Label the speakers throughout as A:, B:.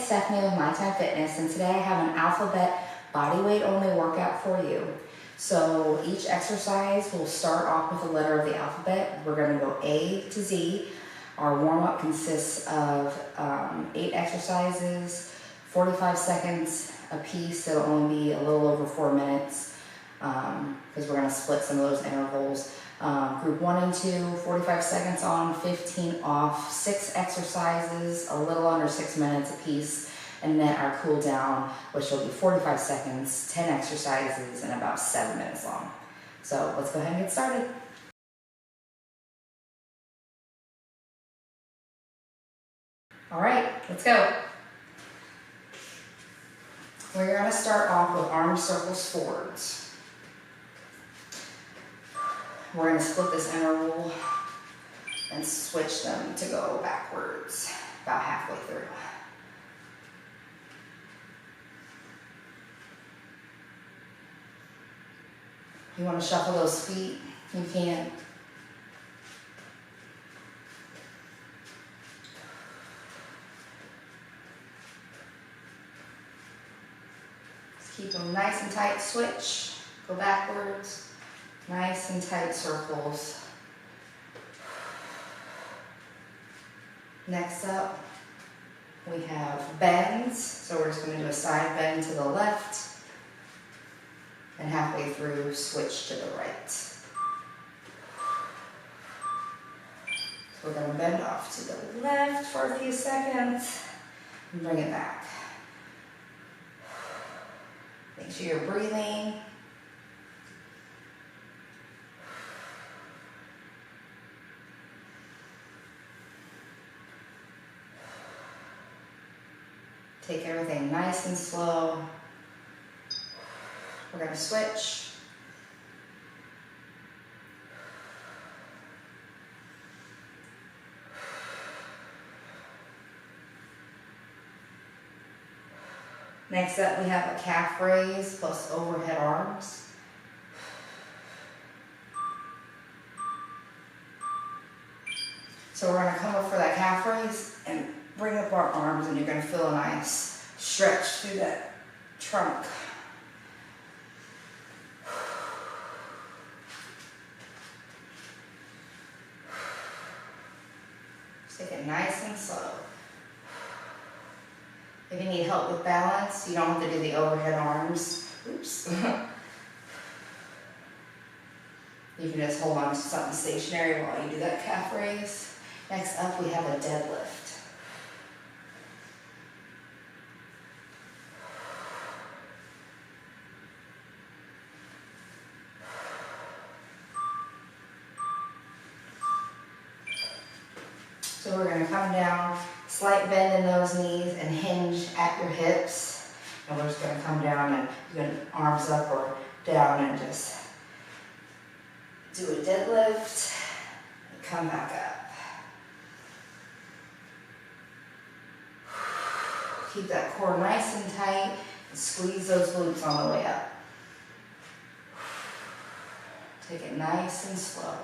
A: Stephanie with My Time Fitness, and today I have an alphabet bodyweight only workout for you. So each exercise will start off with a letter of the alphabet. We're going to go A to Z. Our warm-up consists of 8 exercises, 45 seconds a piece. It'll only be a little over 4 minutes because we're going to split some of those intervals. Group 1 and 2, 45 seconds on, 15 off, 6 exercises, a little under 6 minutes a piece, and then our cool down, which will be 45 seconds, 10 exercises, and about 7 minutes long. So let's go ahead and get started. All right, let's go. We're going to start off with arm circles forwards. We're going to split this interval and switch them to go backwards about halfway through. You want to shuffle those feet, you can. Just keep them nice and tight, switch, go backwards. Nice and tight circles. Next up, we have bends. So we're just going to do a side bend to the left, and halfway through, switch to the right. So we're going to bend off to the left for a few seconds, and bring it back. Make sure you're breathing. Take everything nice and slow. We're going to switch. Next up, we have a calf raise plus overhead arms. So we're going to come up for that calf raise and bring up our arms, and you're going to feel a nice stretch through that trunk. Just take it nice and slow. If you need help with balance, you don't have to do the overhead arms. Oops. You can just hold on to something stationary while you do that calf raise. Next up, we have a deadlift. So we're going to come down, slight bend in those knees and hinge at your hips. And we're just going to come down and you're going to arms up or down and just do a deadlift and come back up. Keep that core nice and tight and squeeze those glutes on the way up. Take it nice and slow.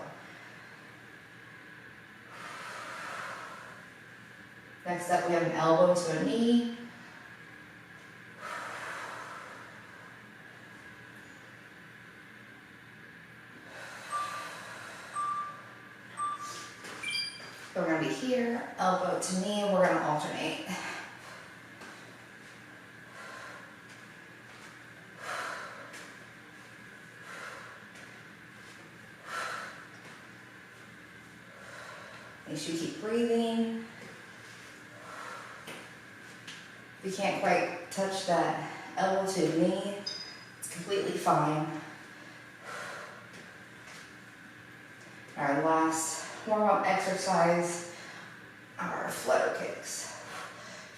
A: Next up, we have an elbow to a knee. We're going to be here, elbow to knee, and we're going to alternate. Make sure you keep breathing. If you can't quite touch that elbow to the knee, it's completely fine. Our last warm-up exercise are flutter kicks.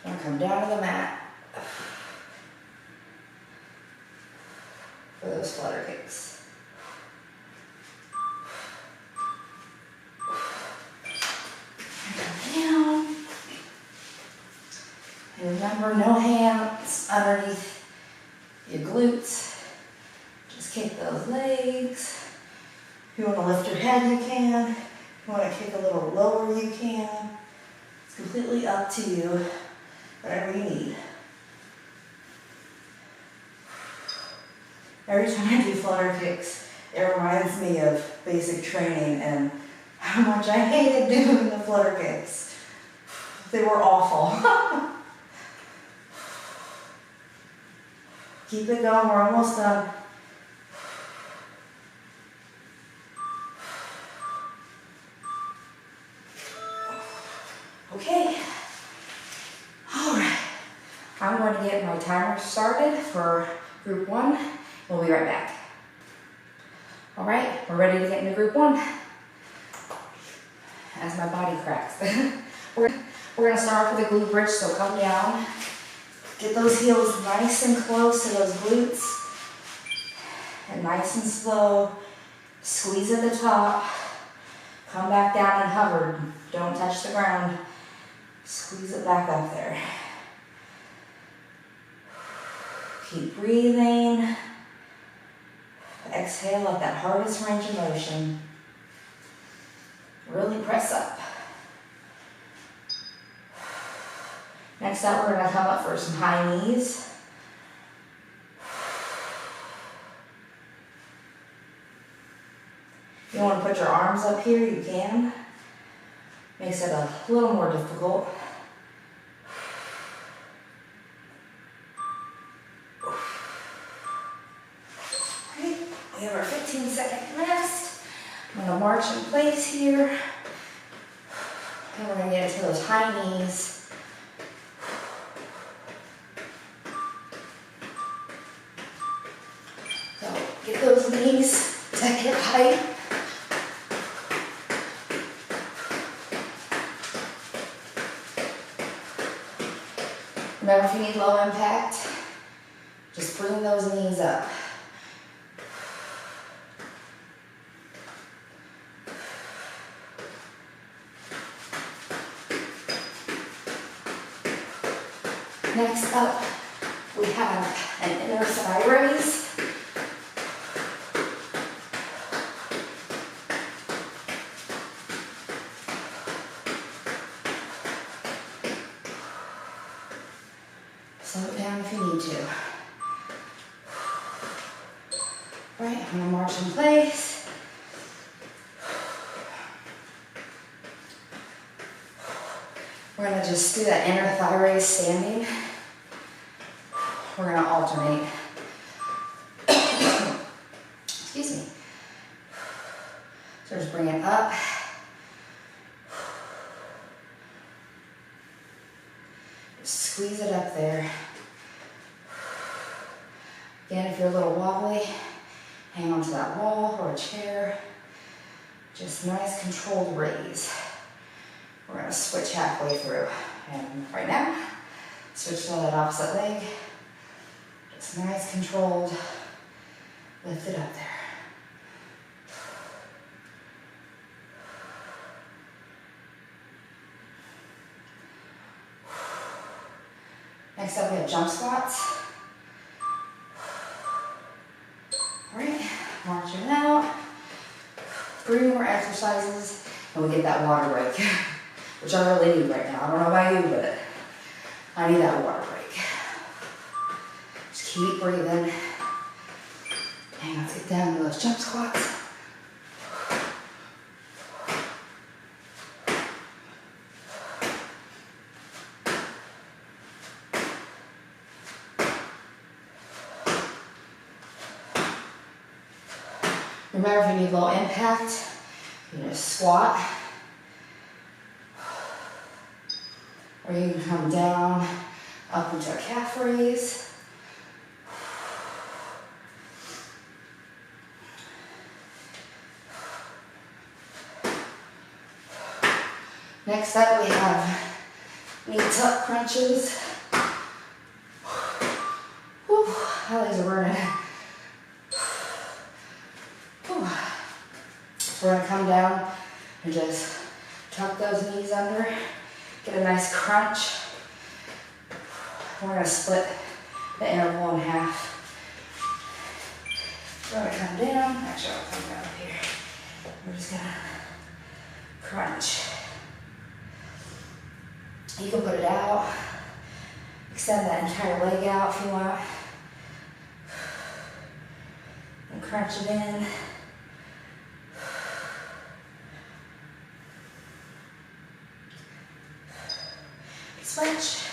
A: I'm going to come down to the mat for those flutter kicks. And remember, no hands underneath your glutes. Just kick those legs. If you want to lift your head, you can. If you want to kick a little lower, you can. It's completely up to you. whatever you need. Every time I do flutter kicks, it reminds me of basic training and how much I hated doing the flutter kicks. They were awful. Keep it going, we're almost done. Okay. All right. I'm going to get my timer started for group 1. We'll be right back. All right, we're ready to get into group 1. As my body cracks. We're going to start off with a glute bridge, so come down. Get those heels nice and close to those glutes. And nice and slow. Squeeze at the top. Come back down and hover. Don't touch the ground. Squeeze it back up there. Keep breathing. Exhale, let that hardest range of motion. Really press up. Next up, we're going to come up for some high knees. If you want to put your arms up here, you can. Makes it a little more difficult. Right, we have our 15-second rest. I'm going to march in place here. And we're going to get into those high knees. So get those knees to hip height. Remember, if you need low impact, just bring those knees up. Next up, we have an inner thigh raise. Slow it down if you need to. All right, I'm gonna march in place. We're gonna just do that inner thigh raise standing. We're gonna alternate. Excuse me. So just bring it up. Squeeze it up there. Again, if you're a little wobbly, hang onto that wall or a chair. Just nice controlled raise. We're gonna switch halfway through. And right now, switch to that opposite leg. Just nice controlled, lift it up there. Next up, we have jump squats. All right, marching out. 3 more exercises, and we get that water break, which I really need right now. I don't know about you, but I need that water break. Just keep breathing. And let's get down to those jump squats. Remember, if you need low impact, you can just squat. Or you can come down, up into a calf raise. Next up, we have knee tuck crunches. Whew, my legs are burning. So we're going to come down and just tuck those knees under, get a nice crunch. We're going to split the interval in half. We're going to come down, actually I'll come down here. We're just going to crunch. You can put it out, Extend that entire leg out if you want. And crunch it in. Switch.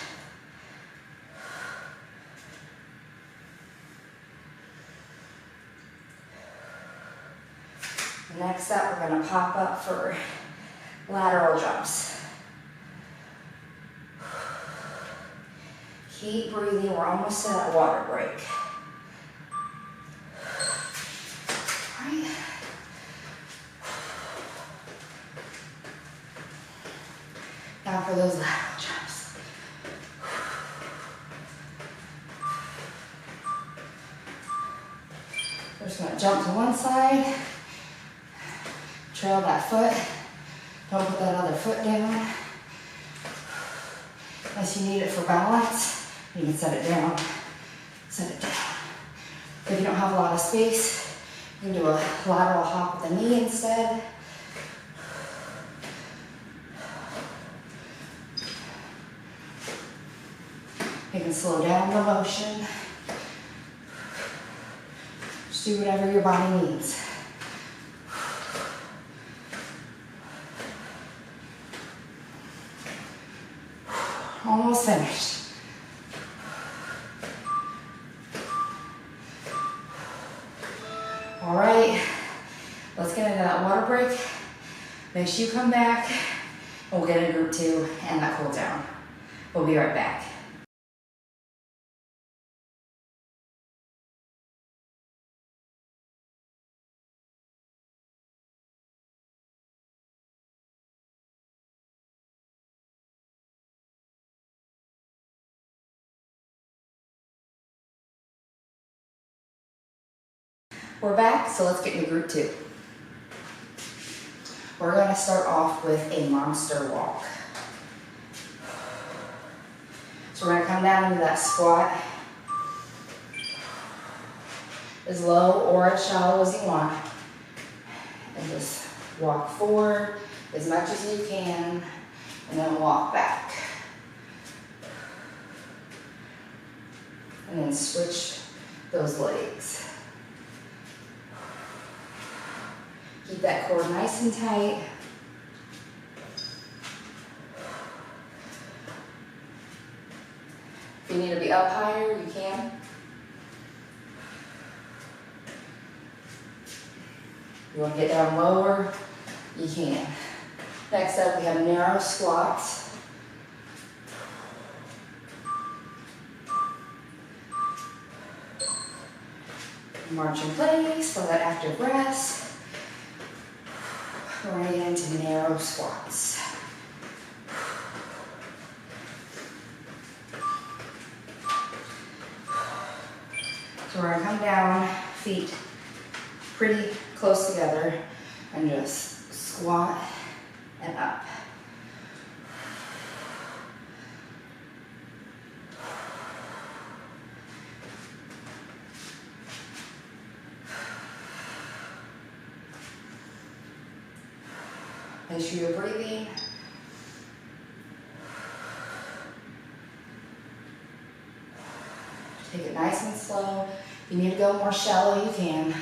A: Next up, we're going to pop up for lateral jumps. Keep breathing. We're almost to that water break. All right. Now for those lateral jumps. We're just going to jump to one side. Trail that foot. Don't put that other foot down. Unless you need it for balance, you can set it down. Set it down. If you don't have a lot of space, you can do a lateral hop with the knee instead. You can slow down the motion. Just do whatever your body needs. Almost finished. All right, let's get into that water break. Make sure you come back and we'll get into group 2 and that cool down. We'll be right back. We're back, so let's get into group 2. We're going to start off with a monster walk. So we're going to come down into that squat, as low or as shallow as you want, and just walk forward as much as you can, and then walk back. And then switch those legs. Keep that core nice and tight. If you need to be up higher, you can. If you want to get down lower, you can. Next up, we have narrow squats. March in place for that active rest. We're going to get into narrow squats. So we're going to come down, feet pretty close together, and just squat and up. Make sure you're breathing. Take it nice and slow. If you need to go more shallow, you can.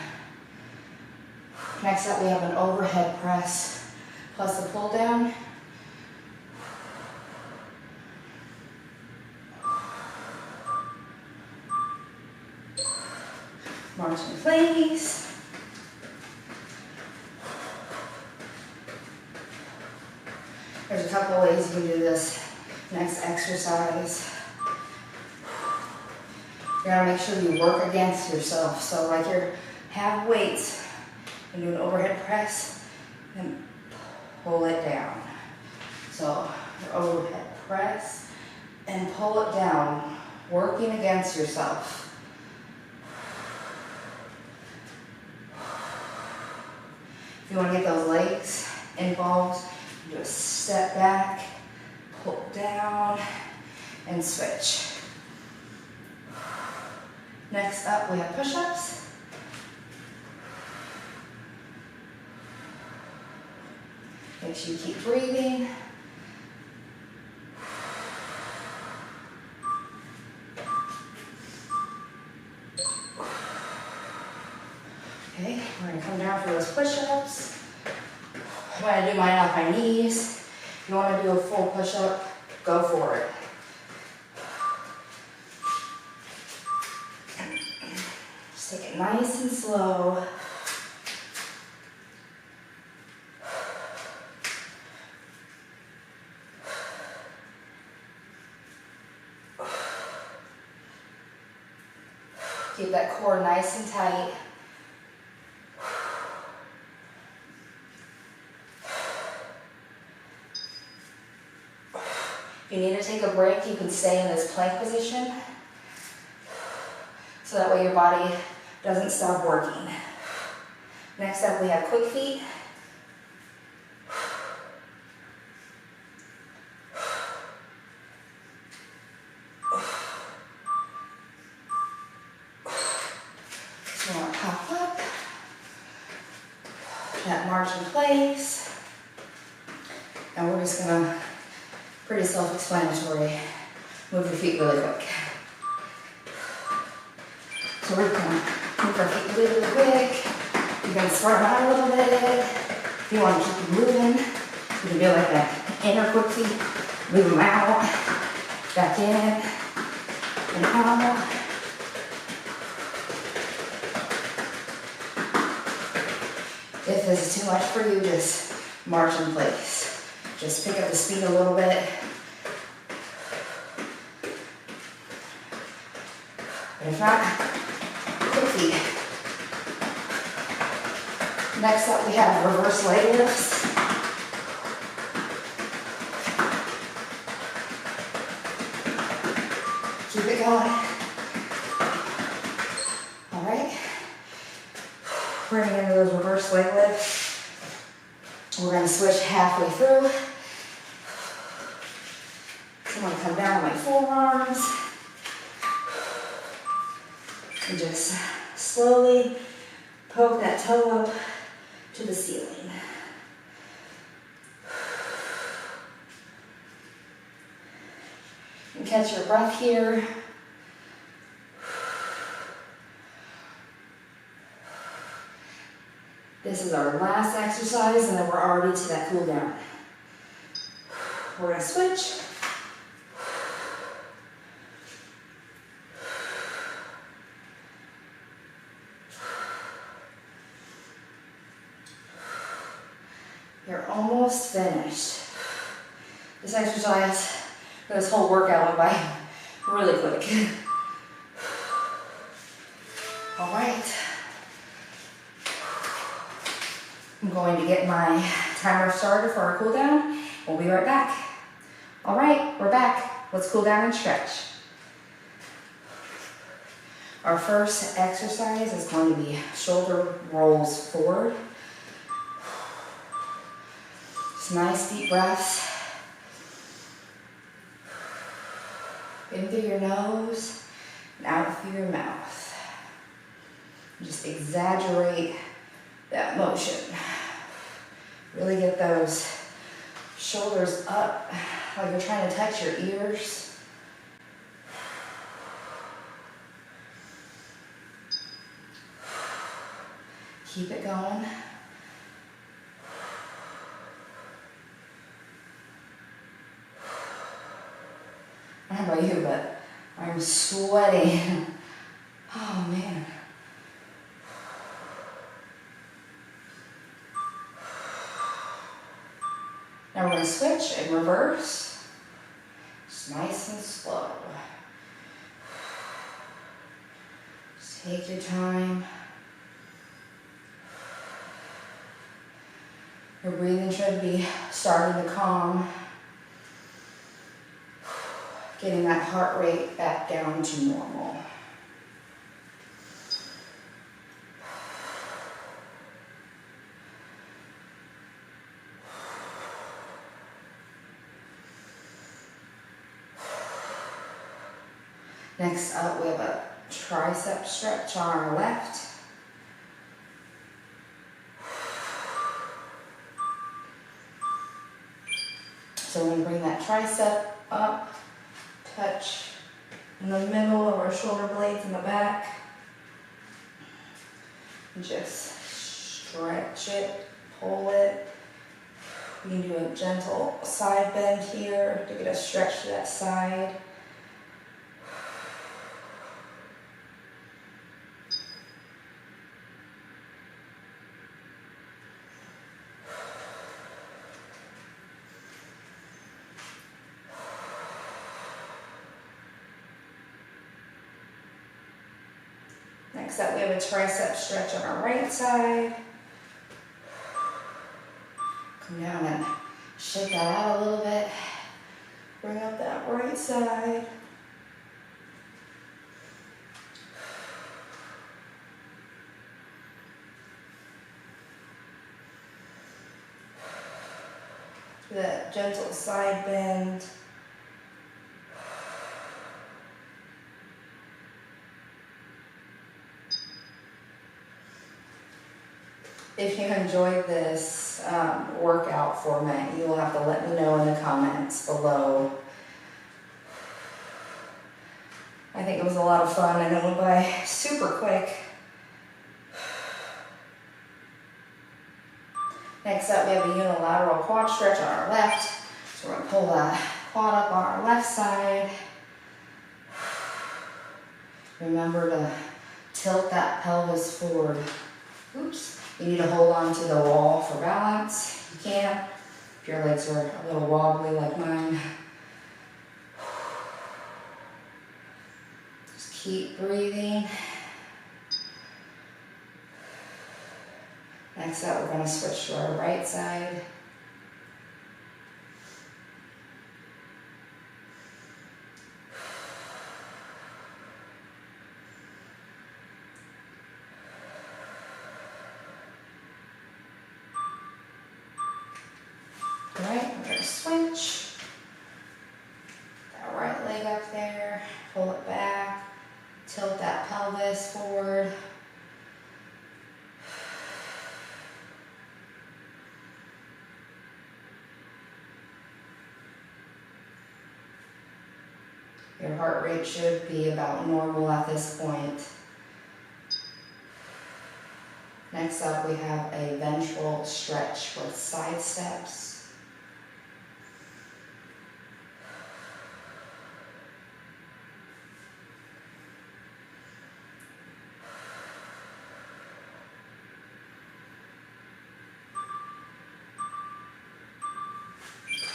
A: Next up, we have an overhead press plus a pull down. March in place. There's a couple ways you can do this next exercise. You gotta make sure you work against yourself. So like you have weights and do an overhead press and pull it down. So your overhead press and pull it down, working against yourself. If you want to get those legs involved, do a step back, pull down, and switch. Next up, we have push-ups. Make sure you keep breathing. gonna come down for those push-ups. I'm gonna do mine off my knees. If you wanna do a full push-up, go for it. Just take it nice and slow. Keep that core nice and tight. If you need to take a break, you can stay in this plank position so that way your body doesn't stop working. Next up, we have quick feet. So we're gonna pop up, that march in place, and we're just gonna, pretty self-explanatory, move your feet really quick. So we're gonna move our feet really quick. You can spread them out a little bit. If you want to keep them moving, you can do like that inner quick feet. Move them out, back in, and out. If this is too much for you, just march in place. Just pick up the speed a little bit. But if not, quick feet. Next up, we have reverse leg lifts. Keep it going. All right. We're going to get into those reverse leg lifts. We're going to switch halfway through. So I'm going to come down on my forearms. And just slowly poke that toe up to the ceiling. And catch your breath here. This is our last exercise, and then we're already to that cool down. We're going to switch. You're almost finished. This exercise, this whole workout went by really quick. All right. I'm going to get my timer started for our cool down. We'll be right back. All right, we're back. Let's cool down and stretch. Our first exercise is going to be shoulder rolls forward. Just nice deep breaths. In through your nose and out through your mouth. Just exaggerate that motion. Really get those shoulders up like you're trying to touch your ears. Keep it going. I don't know about you, but I'm sweating. Oh man. Now we're going to switch and reverse. Just nice and slow. Just take your time. Your breathing should be starting to calm. Getting that heart rate back down to normal. Next up, we have a tricep stretch on our left. So we're going to bring that tricep up, touch in the middle of our shoulder blades in the back. Just stretch it, pull it. We can do a gentle side bend here to get a stretch to that side. Next up, we have a tricep stretch on our right side. Come down and shake that out a little bit. Bring up that right side. Do that gentle side bend. If you enjoyed this workout format, you will have to let me know in the comments below. I think it was a lot of fun and it went by super quick. Next up, we have a unilateral quad stretch on our left. So we're going to pull that quad up on our left side. Remember to tilt that pelvis forward. Oops. You need to hold on to the wall for balance. You can, if your legs are a little wobbly like mine. Just keep breathing. Next up, we're going to switch to our right side. Alright, we're going to switch. That right leg up there, pull it back, tilt that pelvis forward. Your heart rate should be about normal at this point. Next up, we have a ventral stretch with side steps.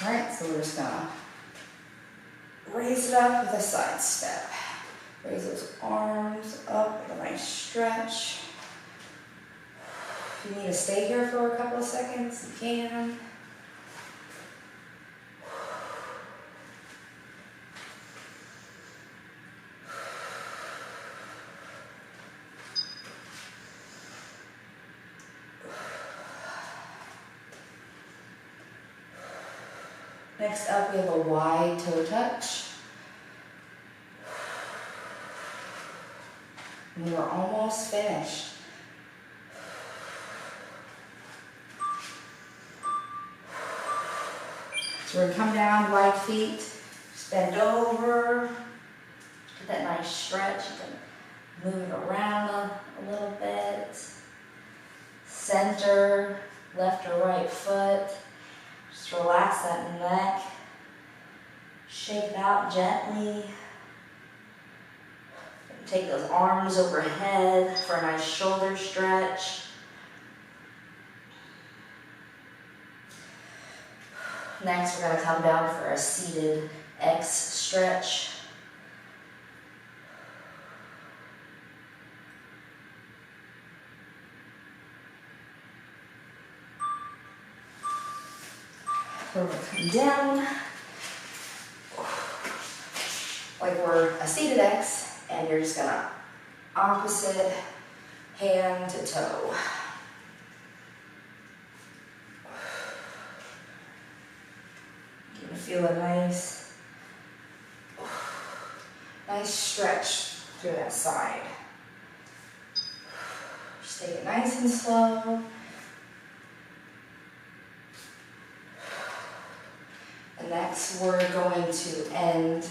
A: Alright, so we're just gonna raise it up with a side step. Raise those arms up with a nice stretch. If you need to stay here for a couple of seconds, you can. Next up, we have a wide toe touch. And we're almost finished. So we're going to come down, wide feet, just bend over, get that nice stretch. You can move it around a little bit. Center, left or right foot. Just relax that neck. Shake it out gently. Take those arms overhead for a nice shoulder stretch. Next, we're going to come down for a seated X stretch. We're going to come down like we're a seated X, and you're just going to opposite hand to toe. You're going to feel a nice stretch through that side. Just take it nice and slow. And next, we're going to end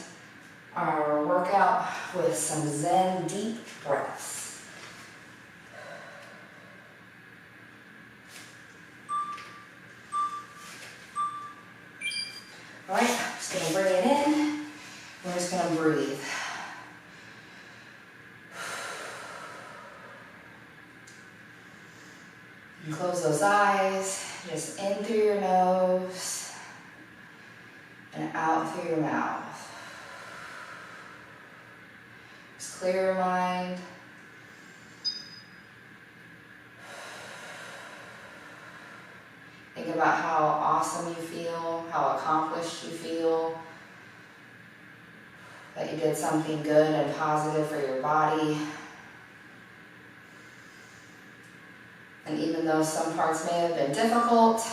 A: our workout with some Zen deep breaths. gonna breathe. And close those eyes, just in through your nose and out through your mouth. Just clear your mind. Think about how awesome you feel, how accomplished you feel, that you did something good and positive for your body. And even though some parts may have been difficult,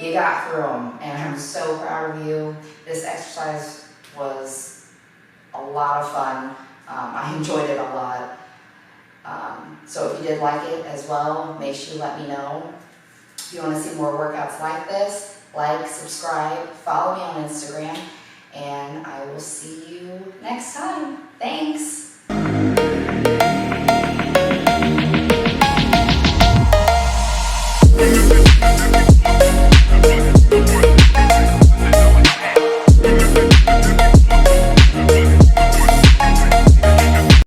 A: you got through them, and I'm so proud of you. This exercise was a lot of fun. I enjoyed it a lot. So if you did like it as well, make sure you let me know. If you want to see more workouts like this, like, subscribe, follow me on Instagram, and I will see you next time. Thanks.